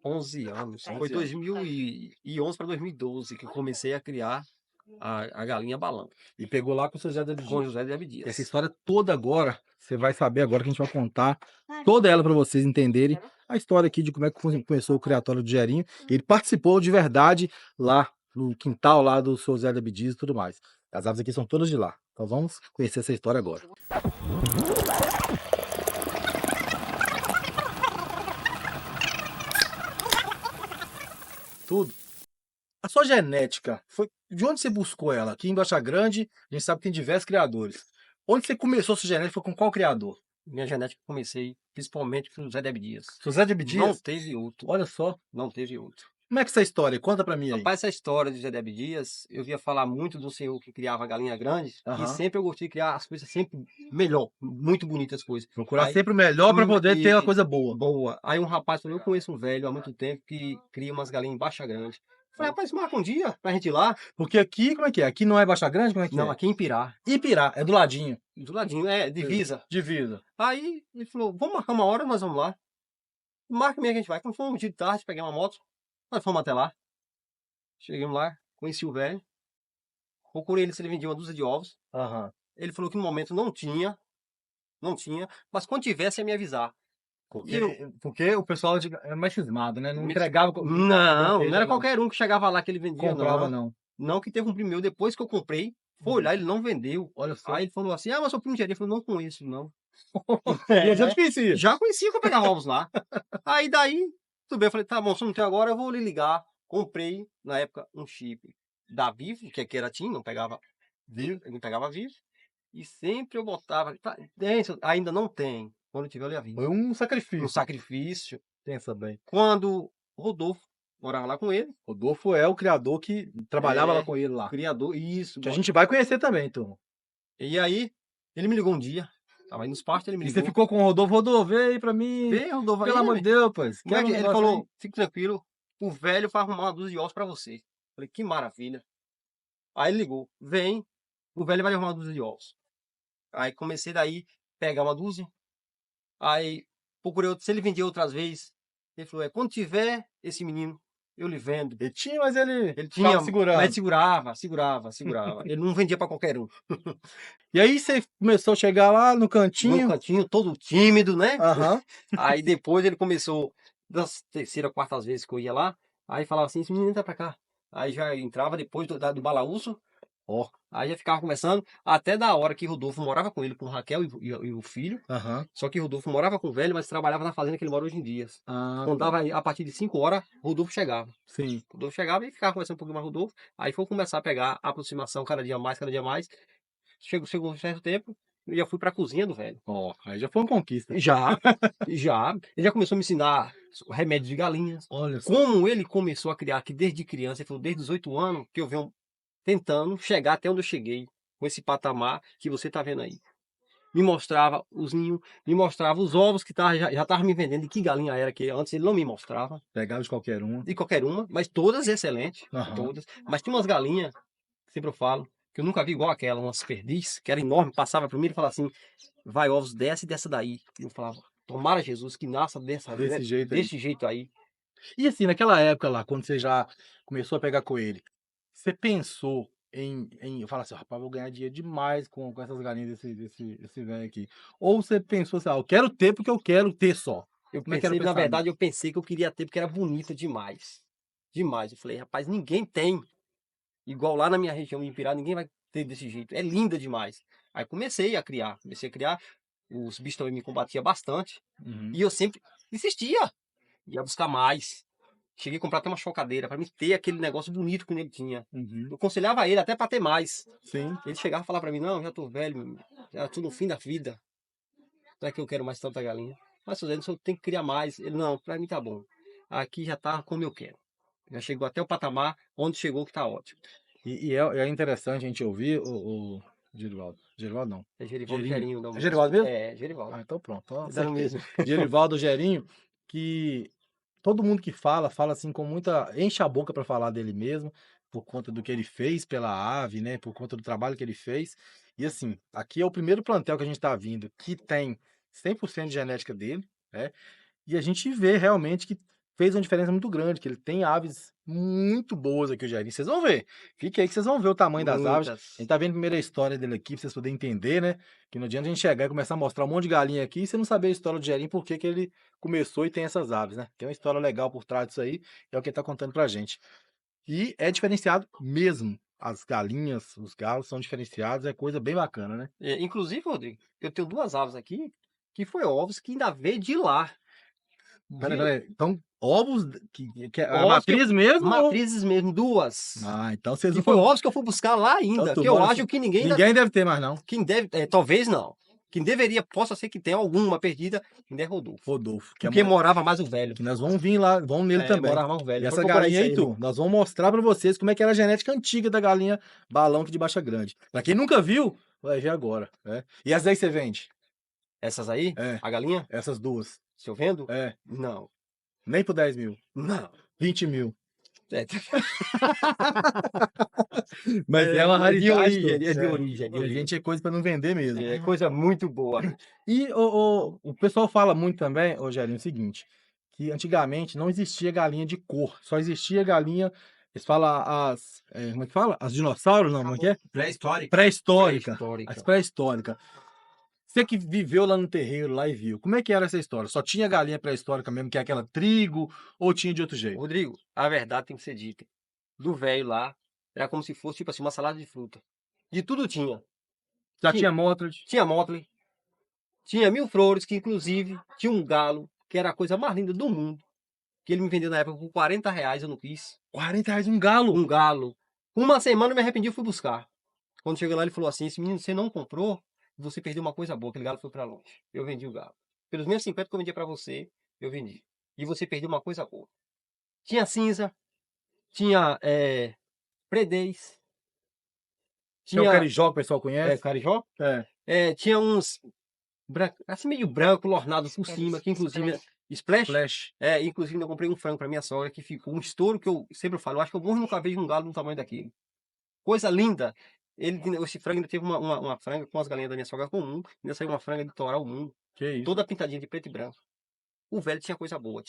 11 anos. 11 Foi anos. 2011 para 2012 que eu comecei a criar a galinha balão, E pegou lá com o seu José de com Abdias. José de Essa Abdias. história toda agora, você vai saber agora que a gente vai contar toda ela para vocês entenderem a história aqui de como é que começou o criatório do Gerinho. Ele participou de verdade lá no quintal lá do seu José de Abdias e tudo mais. As aves aqui são todas de lá. Então vamos conhecer essa história agora. Tudo. A sua genética, foi de onde você buscou ela? Aqui em Baixa Grande, a gente sabe que tem diversos criadores. Onde você começou a sua genética? Foi com qual criador? Minha genética eu comecei principalmente com José de Abdias. José de Não Abdias? teve outro, Olha só. não teve outro. Como é que é essa história? Conta pra mim aí. Rapaz, essa história de José de Abdias, eu via falar muito do senhor que criava galinha grande, e Aham. sempre eu gostei de criar as coisas sempre melhor, muito bonitas as coisas. Procurar Aí, sempre o melhor para poder ter uma e- coisa boa. boa. Aí um rapaz falou, eu conheço um velho há muito tempo que cria umas galinhas em Baixa Grande. Eu falei, rapaz, marca um dia pra gente ir lá. Porque aqui, como é que é? Aqui não é Baixa Grande? Como é que Não, é? aqui em Pirá, Ipirá, é do ladinho. do ladinho, é divisa. Divisa. Aí ele falou, vamos marcar uma hora, nós vamos lá. Marca mesmo que a gente vai. Quando fomos de tarde, peguei uma moto, nós fomos até lá. Chegamos lá, conheci o velho, procurei ele se ele vendia uma dúzia de ovos. Aham. Ele falou que no momento não tinha, mas quando tivesse ia me avisar. Porque, E eu, porque o pessoal é mais cismado, né? Não entregava. não era qualquer um que chegava lá que ele vendia, Comprava, não. não. Não que teve um primo meu, depois que eu comprei, foi lá, ele não vendeu. Olha só. Aí ele falou assim, mas seu primo Gerinho, eu falei, não conheço, não. E eu já te conhecia. Já conhecia que eu pegava ovos lá. Aí daí, tudo bem, eu falei, tá bom, se não tem agora, eu vou lhe ligar. Comprei, na época, um chip da Vivo, que aqui era TIM, não pegava Vivo, não pegava Vivo. E sempre eu botava, tá, ainda não tem, quando tiver eu lhe aviso. Foi um Um sacrifício. sacrifício. Pensa bem. Quando Rodolfo morava lá com ele, Rodolfo é o criador que trabalhava lá com ele lá. criador, isso. Que a gente vai conhecer também, turma. E aí, ele me ligou um dia, tava aí nos pastos, ele me E ligou. você ficou com o Rodolfo, Rodolfo, vem aí pra mim. Vê, Rodolfo, Pelo aí, amor de Deus, pois. Quero um ele negócio falou, aí. fique tranquilo, o velho vai arrumar uma dúzia de ovos pra você. Falei, que maravilha. Aí ele ligou, vem, o velho vai arrumar uma dúzia de ovos. Aí comecei daí, pegar uma dúzia, aí procurei outro, se ele vendia outras vezes, ele falou, quando tiver esse menino, eu lhe vendo. Ele tinha, mas ele Ele ficava tinha, segurando. mas segurava. Ele não vendia pra qualquer um. E aí você começou a chegar lá no cantinho. No cantinho, todo tímido, né? Aham. Aí depois ele começou, das terceira, quartas vezes que eu ia lá, aí falava assim, esse menino entra pra cá. Aí já entrava depois do balaúso, ó. Aí já ficava conversando, até da hora que Rodolfo morava com ele, com Raquel e o filho. Aham. Só que Rodolfo morava com o velho, mas trabalhava na fazenda que ele mora hoje em Dias. Ah, Quando dava aí, a partir de 5 horas, Rodolfo chegava. sim. Rodolfo chegava e ficava conversando um pouquinho mais com Rodolfo. Aí foi começar a pegar a aproximação cada dia mais, cada dia mais. Chegou um certo tempo, eu já fui pra cozinha do velho. Ó, aí já foi uma conquista. Já. Ele já começou a me ensinar remédios de galinhas. Olha só. Como ele começou a criar aqui desde criança, ele falou, desde os 8 anos, que eu venho tentando chegar até onde eu cheguei, com esse patamar que você tá vendo aí. Me mostrava os ninhos, me mostrava os ovos que já tava me vendendo, de que galinha era, que antes ele não me mostrava, Pegava de qualquer uma. de qualquer uma, mas todas excelentes, Aham. todas. Mas tinha umas galinhas, sempre eu falo, que eu nunca vi igual aquela, umas perdiz, que era enorme, passava por mim e falava assim, vai ovos dessa e dessa daí. E eu falava, tomara Jesus que nasça Desse jeito aí. desse jeito aí. E assim, naquela época lá, quando você já começou a pegar com ele, você pensou em falar assim, rapaz, vou ganhar dinheiro demais com essas galinhas desse velho aqui. Ou você pensou assim, eu quero ter porque eu quero ter só. Como é que era o Na pensamento? verdade, eu pensei que eu queria ter porque era bonita demais. Demais. Eu falei, rapaz, ninguém tem. Igual lá na minha região em Pirá, ninguém vai ter desse jeito. É linda demais. Aí comecei a criar. Os bichos também me combatiam bastante. Uhum. E eu sempre insistia. Ia buscar mais. Cheguei a comprar até uma chocadeira para me ter aquele negócio bonito que ele tinha. Uhum. Eu aconselhava ele até para ter mais. Sim. Ele chegava e falava para mim, não, já tô velho, já tô no fim da vida. Não é que eu quero mais tanta galinha. Mas Suzano, eu tenho que criar mais. Ele, não, para mim tá bom. Aqui já tá como eu quero. Já chegou até o patamar onde chegou que tá ótimo. E é interessante a gente ouvir o Gerivaldo. Gerivaldo não. É Gerivaldo Gerinho. Gerinho. É Gerivaldo mesmo? É, Gerivaldo. Ah, então pronto. Então, Dando mesmo. Gerivaldo Gerinho, que todo mundo que fala assim com muita... Enche a boca para falar dele mesmo, por conta do que ele fez pela ave, né? Por conta do trabalho que ele fez. E assim, aqui é o primeiro plantel que a gente tá vindo, que tem 100% de genética dele, né? E a gente vê realmente que fez uma diferença muito grande, que ele tem aves muito boas aqui, o Jairinho. Vocês vão ver. Fique aí que vocês vão ver o tamanho das aves. A Muitas. gente tá vendo primeiro a história dele aqui, pra vocês poderem entender, né? Que não adianta a gente chegar e começar a mostrar um monte de galinha aqui e você não saber a história do Jairinho, por que que ele começou e tem essas aves, né? Tem uma história legal por trás disso aí, é o que ele tá contando pra gente. E é diferenciado mesmo. As galinhas, os galos são diferenciados, é coisa bem bacana, né? Inclusive, Rodrigo, eu tenho 2 aves aqui que foi ovos que ainda veio de lá. Peraí. Então, ovos que é a Ovos matriz mesmo? Matrizes mesmo, 2. Ah, então vocês Que não. foi ovos que eu fui buscar lá ainda. Então, Que eu bora- acho que ninguém ainda. Ninguém deve ter mais, não. Quem deve. Talvez não. Quem deveria, possa ser que tenha alguma perdida, ainda é Rodolfo. Rodolfo. Porque morava mais o velho. Que nós vamos vir lá, vamos nele também. Morava mais o velho. E essa Pode procurar galinha isso aí, tu, nós vamos mostrar pra vocês como é que era a genética antiga da galinha balão aqui de Baixa Grande. Pra quem nunca viu, vai ver agora. Né? E essas aí você vende? Essas aí? É. A galinha? Essas duas. Se eu vendo? É. Não. Nem por 10 mil. Não. 20 mil. É, Mas é uma raridade. de origem, tu. é de origem. A gente é coisa pra não vender mesmo. É coisa muito boa. E o pessoal fala muito também, Rogério, o seguinte, que antigamente não existia galinha de cor, só existia galinha, eles falam como é que fala? As dinossauros, não, como é que é? Pré-histórica. Pré-histórica. Pré-histórica. As pré-históricas. Você que viveu lá no terreiro, lá e viu, como é que era essa história? Só tinha galinha pré-histórica mesmo, que é aquela trigo, ou tinha de outro jeito? Rodrigo, a verdade tem que ser dita. Do velho lá, era como se fosse, tipo assim, uma salada de fruta. De tudo tinha. Já tinha Mottred? Tinha Motley, tinha Mil Flores, que inclusive tinha um galo, que era a coisa mais linda do mundo. Que ele me vendeu na época por R$ 40, eu não quis. R$ 40 um galo? Um galo. Uma semana eu me arrependi e fui buscar. Quando chegou lá, ele falou assim: esse menino você não comprou, você perdeu uma coisa boa. Aquele galo foi pra longe. Eu vendi o galo. Pelos meus 50 que eu vendia pra você, eu vendi. E você perdeu uma coisa boa. Tinha cinza, tinha predez, Tinha o tinha carijó que o pessoal conhece? carijó, É. tinha uns assim meio branco, lornados por cima, que inclusive splash. Flash. Inclusive eu comprei um frango pra minha sogra que ficou um estouro que eu sempre falo, eu acho que eu morro nunca vejo um galo do tamanho daquele. Coisa linda. Esse frango ainda teve uma franga com as galinhas da minha sogra comum, ainda saiu uma franga de toral mundo, Que isso? toda pintadinha de preto e branco. O velho tinha coisa boa,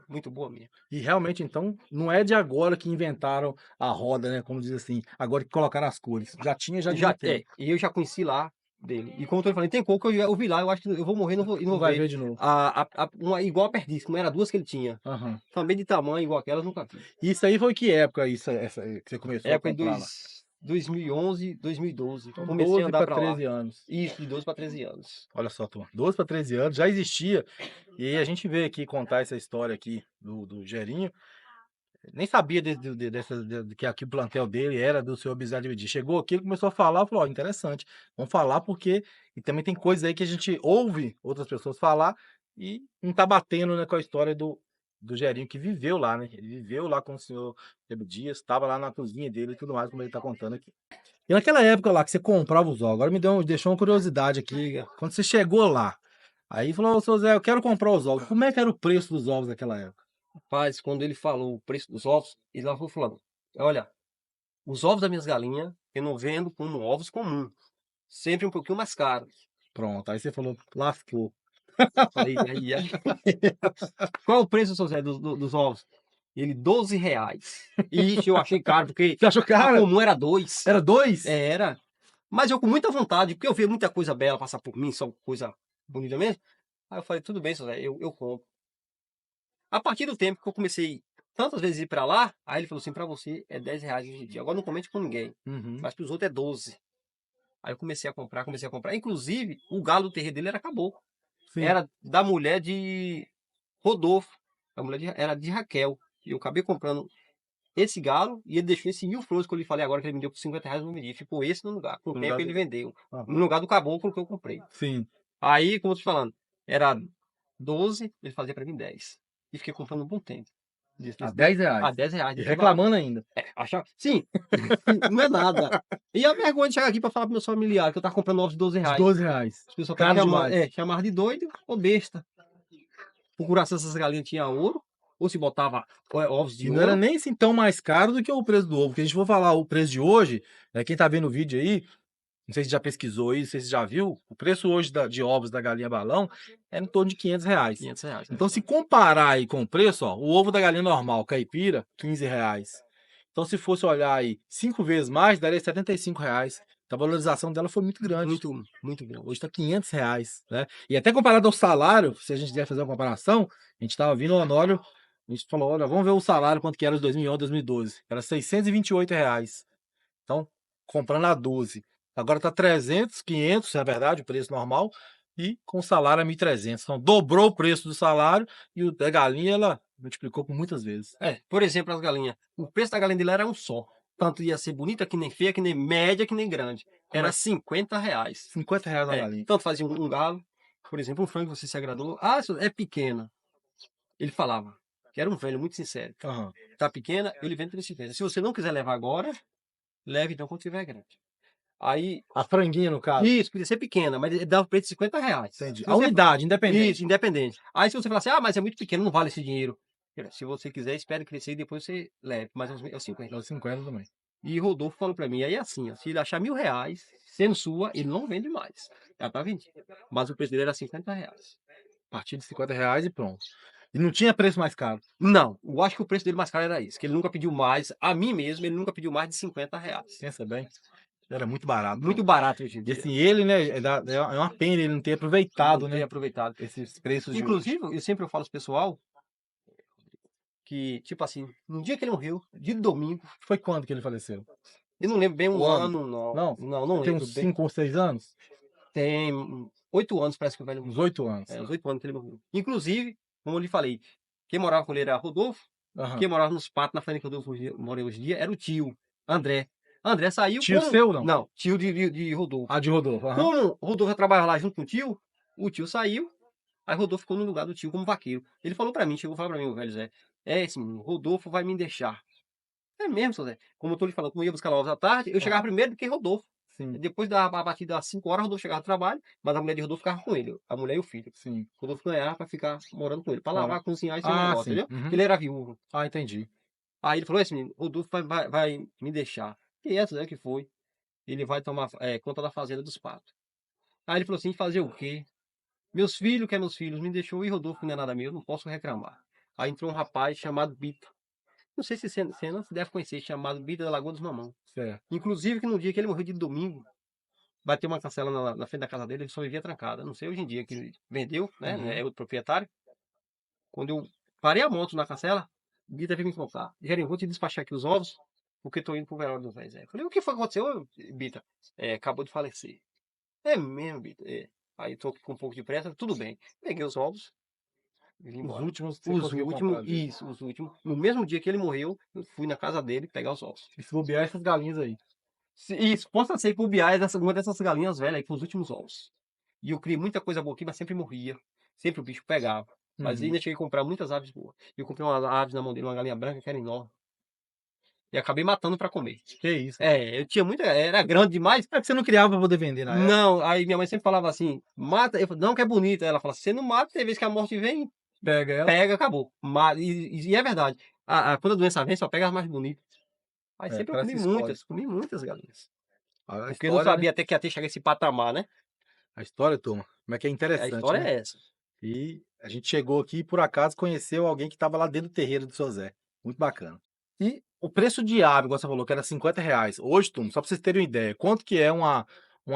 muito boa mesmo. E realmente, então, não é de agora que inventaram a roda, né? Como diz assim, agora que colocaram as cores. Já tinha, já devia ter. E eu já conheci lá dele. E como eu tô falando, tem coco que eu vi lá, eu acho que eu vou morrer e não Não vai ver. ver de novo. Uma igual a perdiz, como era 2 que ele tinha. Aham. Também de tamanho igual aquelas, nunca vi. Isso aí foi que época, essa que você começou Época a de comprar lá? 2011, 2012. Então, Comecei a 12 andar para pra lá. 13 anos. Isso, de 12 para 13 anos. Olha só, turma. 12 para 13 anos, já existia. E aí a gente veio aqui contar essa história aqui do Gerinho. Nem sabia que aqui o plantel dele era do seu Bezerra de Medir. Chegou aqui, ele começou a falar, falou, ó, interessante. Vamos falar porque... E também tem coisas aí que a gente ouve outras pessoas falar e não tá batendo, né, com a história do Gerinho, que viveu lá, né? Ele viveu lá com o senhor Diego Dias, estava lá na cozinha dele e tudo mais, como ele tá contando aqui. E naquela época lá que você comprava os ovos, agora deixou uma curiosidade aqui. Liga. Quando você chegou lá, aí falou, ô, seu Zé, eu quero comprar os ovos. Como é que era o preço dos ovos naquela época? Rapaz, quando ele falou o preço dos ovos, ele lá foi falando, olha, os ovos das minhas galinhas eu não vendo como ovos comuns. Sempre um pouquinho mais caros. Pronto, aí você falou, lascou. Aí. Qual é o preço, seu Zé, dos ovos? Ele, R$ 12. Isso eu achei caro, porque Você achou a caro? comum era 2. Era 2? Era. Mas eu com muita vontade, porque eu vi muita coisa bela passar por mim, só coisa bonita mesmo. Aí eu falei, tudo bem, seu Zé, eu compro. A partir do tempo que eu comecei tantas vezes a ir pra lá, aí ele falou assim, pra você é R$ 10 hoje em dia. Agora não comente com ninguém, Uhum. mas pros outros é 12. Aí eu comecei a comprar. Inclusive, o galo do terreiro dele era caboclo. Sim. Era da mulher de Rodolfo. A mulher era de Raquel. E eu acabei comprando esse galo e ele deixou esse Mil Flores que eu lhe falei agora que ele me deu por R$ 50 no medir. Ficou esse no lugar. Com o tempo ele vendeu. No lugar do caboclo que eu comprei. Sim. Aí, como eu tô te falando, era 12, ele fazia pra mim 10. E fiquei comprando um bom tempo. A R$10. A R$ 10. E reclamando ainda. Sim, não é nada. E a vergonha de chegar aqui pra falar pro meus familiares que eu tava comprando ovos de R$ 12. R$12. As pessoas Caro demais. chamavam de doido ou besta. Procurar se essas galinhas tinham ouro, ou se botava ovos de E ouro. não era nem assim tão mais caro do que o preço do ovo. Porque a gente for falar o preço de hoje, quem tá vendo o vídeo aí, não sei se já pesquisou isso, não sei se já viu, o preço hoje de ovos da galinha balão é em torno de R$ 500. R$ 500. Então, se comparar aí com o preço, ó, o ovo da galinha normal, caipira, R$ 15. Então, se fosse olhar aí 5 vezes mais, daria R$ 75. Então, a valorização dela foi muito grande. Muito, muito grande. Hoje está R$ 500, né? E até comparado ao salário, se a gente quiser fazer uma comparação, a gente estava vindo o Honório, a gente falou, olha, vamos ver o salário, quanto que era de 2011, 2012. Era R$ 628. Então, comprando a 12. Agora tá 300, 500, na verdade, o preço normal, e com o salário a 1.300. Então, dobrou o preço do salário e o da galinha, ela multiplicou por muitas vezes. Por exemplo, as galinhas. O preço da galinha dele era um só. Tanto ia ser bonita, que nem feia, que nem média, que nem grande. Era R$ 50. R$ 50 na galinha. Tanto fazia um galo, por exemplo, um frango que você se agradou. Ah, isso é pequena. Ele falava, que era um velho muito sincero. Aham. Tá pequena, ele vende por esse preço. Se você não quiser levar agora, leve então quando tiver grande. Aí, A franguinha, no caso. isso, podia ser pequena, mas ele dava o preço de R$ 50. Entendi. Se A você- unidade, independente. Isso, independente. Aí se você falar assim, mas é muito pequeno, não vale esse dinheiro. Se você quiser, espere crescer e depois você leve. Mas é os 50. É os 50 também. E Rodolfo falou pra mim, aí é assim, ó, se ele achar R$ 1.000, sendo sua, ele não vende mais. Já tá vendido. Mas o preço dele era R$ 50. A partir de R$ 50 e pronto. E não tinha preço mais caro. Não, eu acho que o preço dele mais caro era isso, que ele nunca pediu mais, a mim mesmo, ele nunca pediu mais de R$ 50. Pensa bem. Era muito barato. Muito barato hoje em E dia. assim, ele, né, é uma pena ele não ter aproveitado, Não ter né, aproveitado. esses preços de hoje. Inclusive, eu sempre falo pro pessoal que, tipo assim, no dia que ele morreu, dia de domingo, Foi quando que ele faleceu? eu não lembro bem O um ano? ano, não. Não? Não Tem lembro uns bem. 5 ou 6 anos? Tem 8 anos, parece que o velho Uns morreu. 8 anos. Uns 8 anos que ele morreu. Inclusive, como eu lhe falei, quem morava com ele era Rodolfo, Aham. quem morava nos patos, na frente que Rodolfo morei hoje em dia, era o tio, André. André saiu Tio seu, não? Não, tio de Rodolfo. Ah, de Rodolfo. Aham. Como Rodolfo já trabalhava lá junto com o tio saiu, aí Rodolfo ficou no lugar do tio como vaqueiro. Ele falou pra mim, chegou a falar pra mim, o velho Zé, esse menino, Rodolfo vai me deixar. É mesmo, seu Zé. Como eu tô lhe falando, como eu ia buscar ovos à tarde, eu chegava primeiro do que Rodolfo. Sim, Depois da batida às 5 horas, Rodolfo chegava do trabalho, mas a mulher de Rodolfo ficava com ele, a mulher e o filho. sim. Rodolfo ganhava pra ficar morando com ele, pra Claro. lavar, cozinhar e ser Ah, negócio, sim. entendeu? Uhum. Porque ele era viúvo. Ah, entendi. Aí ele falou, esse menino, Rodolfo vai me deixar. E essa, né, que foi? Ele vai tomar conta da fazenda dos patos. Aí ele falou assim, fazer o quê? Meus filhos, que é meus filhos, me deixou e Rodolfo não é nada meu, não posso reclamar. Aí entrou um rapaz chamado Bita. Não sei se você não se deve conhecer, chamado Bita da Lagoa dos Mamão. Certo. Inclusive que no dia que ele morreu de domingo, bateu uma cancela na frente da casa dele, ele só vivia trancada. Não sei hoje em dia que ele vendeu, né? Uhum. É outro proprietário. Quando eu parei a moto na cancela, o Bita veio me contar. Jerinho, vou te despachar aqui os ovos, porque tô indo pro velório do velho Zé. Falei, o que foi que aconteceu, Bita? Acabou de falecer. É mesmo, Bita? Aí tô com um pouco de pressa, tudo bem. Peguei os ovos e vim Os embora. últimos você Os conseguiu últimos, comprar dele. isso, os últimos. No mesmo dia que ele morreu, eu fui na casa dele pegar os ovos. E se bobear essas galinhas aí. Isso, possa ser que o Biá é uma dessas galinhas velhas aí, com os últimos ovos. E eu criei muita coisa boa aqui, mas sempre morria. Sempre o bicho pegava. Mas Uhum. ainda cheguei a comprar muitas aves boas. E eu comprei umas aves na mão dele, uma galinha branca que era enorme. E acabei matando pra comer. Que isso. Eu tinha muita. Era grande demais. É que você não criava pra poder vender na época. Não, aí minha mãe sempre falava assim: mata. Eu falei, não, que é bonita. Ela fala: você não mata, tem vez que a morte vem, Pega ela. pega, acabou. E é verdade. Quando a doença vem, só pega as mais bonitas. Aí sempre eu parece comi muitas galinhas. A Porque eu não história, sabia até que ia ter chegar esse patamar, né? A história, turma, como é que é A interessante, história né? é essa. E a gente chegou aqui e por acaso conheceu alguém que estava lá dentro do terreiro do seu Zé. Muito bacana. E o preço de ave, igual você falou, que era R$ 50. Hoje, turma, só para vocês terem uma ideia, quanto que é um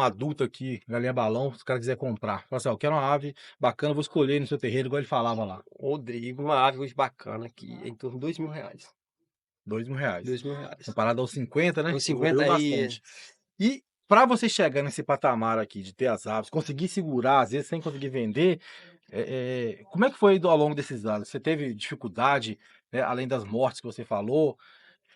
adulto aqui, galinha balão, se o cara quiser comprar? Fala assim, ó, eu quero uma ave bacana, vou escolher no seu terreiro, igual ele falava lá. Rodrigo, uma ave hoje bacana aqui, em torno de R$ 2.000. R$ 2.000. R$ 2.000. Comparado aos 50, né? Os 50 Evoluiu aí. bastante. E para você chegar nesse patamar aqui de ter as aves, conseguir segurar, às vezes sem conseguir vender, como é que foi ao longo desses anos? Você teve dificuldade, né, além das mortes que você falou,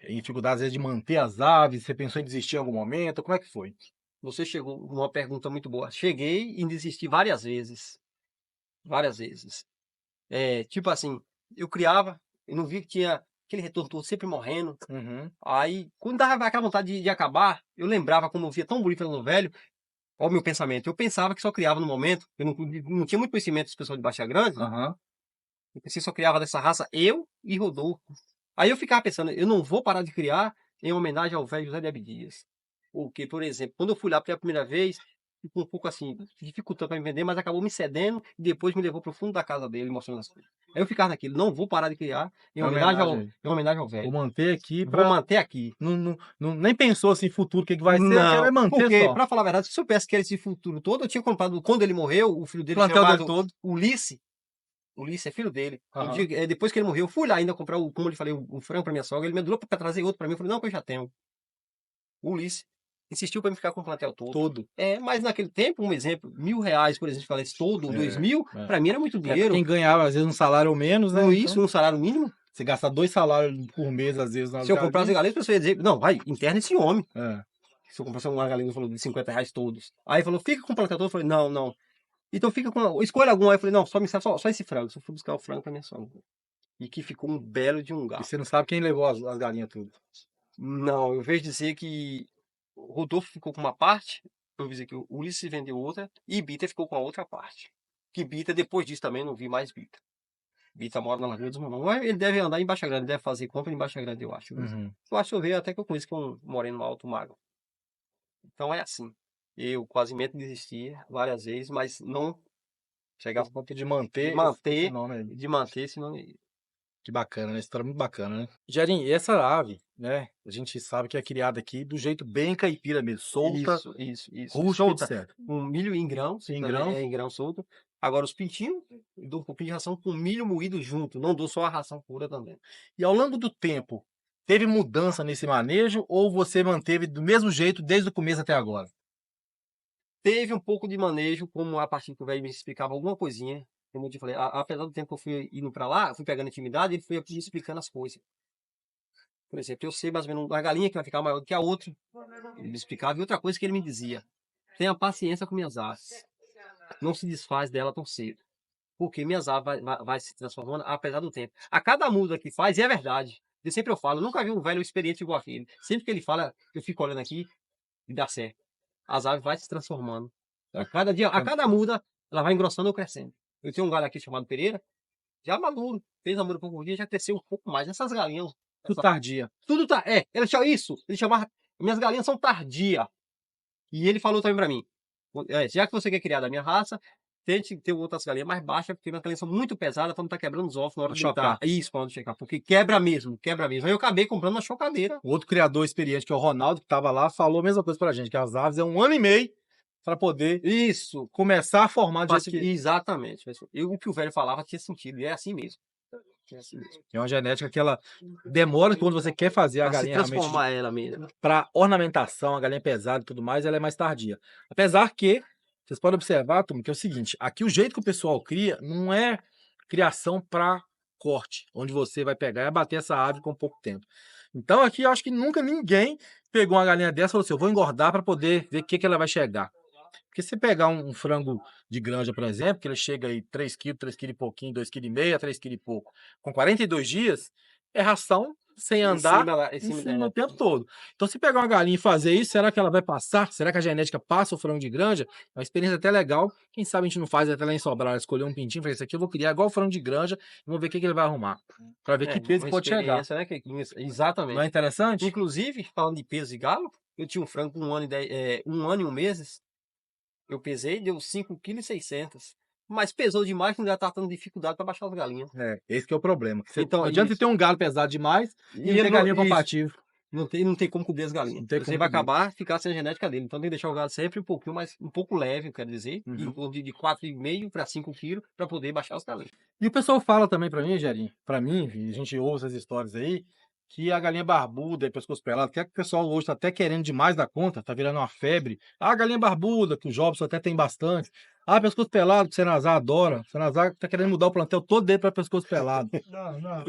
em dificuldade às vezes de manter as aves? Você pensou em desistir em algum momento? Como é que foi? Você chegou com uma pergunta muito boa. Cheguei e desisti várias vezes. Várias vezes. Tipo assim, eu criava, eu não vi que tinha aquele retorno todo sempre morrendo. Uhum. Aí, quando dava aquela vontade de acabar, eu lembrava como eu via tão bonito no velho. Olha o meu pensamento. Eu pensava que só criava no momento. Eu não tinha muito conhecimento dos pessoal de Baixa Grande. Aham. Eu pensei que só criava dessa raça eu e Rodolfo. Aí eu ficava pensando, eu não vou parar de criar em homenagem ao velho José de Abdias. Porque, por exemplo, quando eu fui lá pela primeira vez, ficou um pouco assim, dificultando para me vender, mas acabou me cedendo e depois me levou para o fundo da casa dele, mostrando as coisas. Aí eu ficava naquilo, não vou parar de criar É homenagem. em homenagem ao Vou velho. manter aqui Vou pra. manter aqui. Nem pensou assim, futuro, o que vai ser, eu quero é Não, manter porque, só. para falar a verdade, se eu soubesse que era esse futuro todo, eu tinha comprado, quando ele morreu, o filho O dele plantel dele chamado todo. Ulisses. Ulisses é filho dele. Um Aham. dia, depois que ele morreu, eu fui lá ainda comprar, como eu lhe falei, o frango para minha sogra. Ele me mandou para trazer outro para mim. Eu falei, não, que eu já tenho. O Ulisses insistiu para me ficar com o plantel todo. Todo. Mas naquele tempo, um exemplo, R$ 1.000, por exemplo, se falasse todo, 2.000, É. para mim era muito É pra dinheiro. quem ganhava, às vezes, um salário ou menos, né? Com Então, isso, um salário mínimo, você gasta 2 salários por mês, às vezes, nas se eu comprasse galinhas. galinha, a pessoa ia dizer, não, vai, interna esse homem. É. Se eu comprasse uma galinha, falou de R$ 50 todos. Aí falou, fica com o plantel todo. Eu falei, não, não. Então fica com, escolha algum. Aí eu falei, não, só me serve só esse frango. Só fui buscar o frango para minha sogra. E que ficou um belo de um E galo. você não sabe quem levou as galinhas tudo. Não, eu vejo dizer que o Rodolfo ficou com uma parte, eu ouvi dizer que o Ulisses vendeu outra, e Bita ficou com a outra parte. Que Bita, depois disso também, não vi mais Bita. Bita mora na Lagoa dos Mamão. Mas ele deve andar em Baixa Grande, deve fazer compra em Baixa Grande, eu acho. Uhum. Eu acho que eu vejo até que eu conheço que é um moreno alto, magro. Então é assim. Eu quase medo de desistir várias vezes, mas não chegar Por conta de de manter esse manter, nome aí. de manter esse nome. Que bacana, né? História muito bacana, né? Gerim, e essa ave, né? A gente sabe que é criada aqui do jeito bem caipira mesmo, solta, Isso. rústica, Solta etc. com milho em grãos, Em também grãos. é em grão solto. Agora os pintinhos, eu dou um pouquinho de ração com milho moído junto, não dou só a ração pura também. E ao longo do tempo, teve mudança nesse manejo ou você manteve do mesmo jeito desde o começo até agora? Teve um pouco de manejo, como a partir que o velho me explicava alguma coisinha, como eu te falei, apesar do tempo que eu fui indo para lá, fui pegando intimidade, ele foi me explicando as coisas. Por exemplo, eu sei mais ou menos uma galinha que vai ficar maior do que a outra, ele me explicava, e outra coisa que ele me dizia, tenha paciência com minhas aves, não se desfaz dela tão cedo. Porque minhas aves vai se transformando apesar do tempo. A cada muda que faz, e é verdade. Eu sempre eu falo, nunca vi um velho experiente igual aquele. Sempre que ele fala, eu fico olhando aqui e dá certo. As aves vai se transformando. A cada dia, a cada muda, ela vai engrossando ou crescendo. Eu tenho um galho aqui chamado Pereira, já maduro, fez a muda por pouco dia, já cresceu um pouco mais. Essas galinhas, Tudo tardia. tudo tá, ele chama isso, ele chamava, minhas galinhas são tardia. E ele falou também para mim, já que você quer criar da minha raça, tente ter outras galinhas mais baixas, porque minhas galinhas são muito pesadas, para não estar quebrando os ovos na hora Pra de deitar. chocar. Isso, para não checar, porque quebra mesmo, quebra mesmo. Aí eu acabei comprando uma chocadeira. O outro criador experiente, que é o Ronaldo, que estava lá, falou a mesma coisa pra gente, que as aves é 1 ano e meio para poder Isso, começar a formar do jeito que exatamente. O que o velho falava tinha sentido, e é assim mesmo. É assim mesmo. é uma genética que ela demora quando você quer fazer a Para se galinha realmente transformar ela mesmo. para ornamentação, a galinha pesada e tudo mais, ela é mais tardia. Apesar que vocês podem observar, turma, que é o seguinte, aqui o jeito que o pessoal cria não é criação para corte, onde você vai pegar e abater essa ave com pouco tempo. Então aqui eu acho que nunca ninguém pegou uma galinha dessa e falou assim, eu vou engordar para poder ver o que ela vai chegar. Porque se você pegar um frango de granja, por exemplo, que ele chega aí 3 quilos, 3 quilos e pouquinho, 2,5 kg, 3 quilos e pouco, com 42 dias, é ração sem andar Em em cima, cima o tempo todo. Então, se pegar uma galinha e fazer isso, será que ela vai passar? Será que a genética passa o frango de granja? É uma experiência até legal. Quem sabe a gente não faz até lá em Sobral, escolher um pintinho e falar, isso aqui eu vou criar igual o frango de granja e vamos ver o que ele vai arrumar. Para ver que peso uma pode chegar. experiência, né? Não é Exatamente. interessante? Inclusive, falando de peso de galo, eu tinha um frango com 1 ano e 1 mês. Eu pesei, deu 5,6 kg. Mas pesou demais, que ainda tá tendo dificuldade para baixar as galinhas. É, esse que é o problema. Então, Não adianta isso. ter um galo pesado demais e não ele ter galinha isso, compatível. não tem como cobrir as galinhas. Não tem Você como vai cobrir. acabar ficar sem a genética dele. Então tem que deixar o galo sempre um pouquinho mais, um pouco leve, eu quero dizer, em torno de 4,5 para 5 kg, para poder baixar as galinhas. E o pessoal fala também pra mim, Gerinho, pra mim, a gente ouve essas histórias aí, que a galinha barbuda e pescoço pelado, que é que o pessoal hoje tá até querendo demais da conta, tá virando uma febre. Ah, galinha barbuda, que o Jobson até tem bastante. Ah, pescoço pelado, que o Senazar adora. O Senazar tá querendo mudar o plantel todo dele pra pescoço pelado. Não.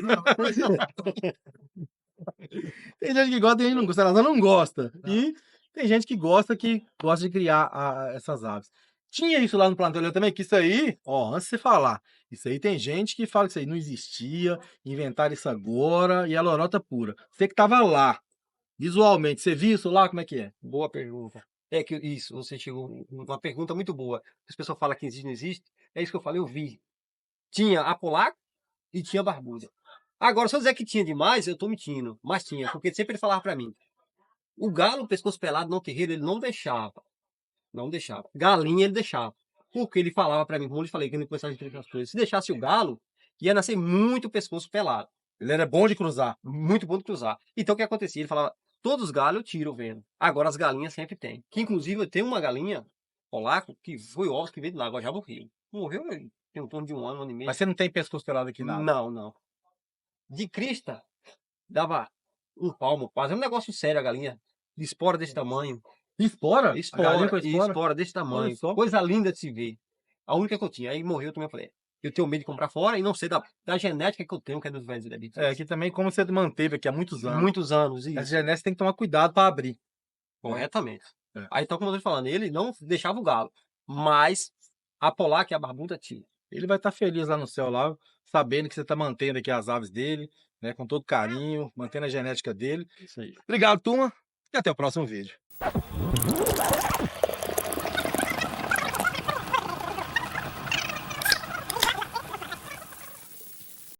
Tem gente que gosta, tem gente que não gosta. O Senazar não gosta. E tem gente que gosta de criar essas aves. Tinha isso lá no plantel eu também, que isso aí, ó, antes de você falar, isso aí tem gente que fala que isso aí não existia, inventaram isso agora e é lorota pura. Você que tava lá, visualmente, você viu isso lá, como é que é? Boa pergunta. É que isso, você chegou uma pergunta muito boa. As pessoas falam que existe, não existe. É isso que eu falei, eu vi. Tinha a polaco e tinha a barbuda. Agora, se eu dizer que tinha demais, eu tô mentindo. Mas tinha, porque sempre ele falava para mim. O galo, pescoço pelado, no terreiro, ele não deixava. Não deixava. Galinha ele deixava. Porque ele falava pra mim, como eu lhe falei, que ele começava a explicar as coisas. Se deixasse o galo, ia nascer muito pescoço pelado. Ele era bom de cruzar. Muito bom de cruzar. Então o que acontecia? Ele falava, todos os galos eu tiro vendo. Agora as galinhas sempre tem. Que inclusive eu tenho uma galinha polaco que foi ovos que veio de lá, agora já morreu. Morreu tem um torno de um ano e meio. Mas você não tem pescoço pelado aqui, nada? Não, não. De crista, dava um palmo quase. É um negócio sério a galinha. De espora desse tamanho. Espora? A galinha com espora? Espora desse Olha tamanho. só. Coisa linda de se ver. A única que eu tinha. Aí morreu também, eu falei, eu tenho medo de comprar fora e não sei da genética que eu tenho, que é dos velhos da É, aqui também, como você manteve aqui há muitos anos. muitos anos. Essa Isso. genética tem que tomar cuidado para abrir. Corretamente. É. Aí então, como eu tô te falando, ele não deixava o galo. Mas a polar, que é a barbuda, tinha. Ele vai estar feliz lá no céu, lá, sabendo que você está mantendo aqui as aves dele, né, com todo carinho, mantendo a genética dele. Isso aí. Obrigado, turma, e até o próximo vídeo.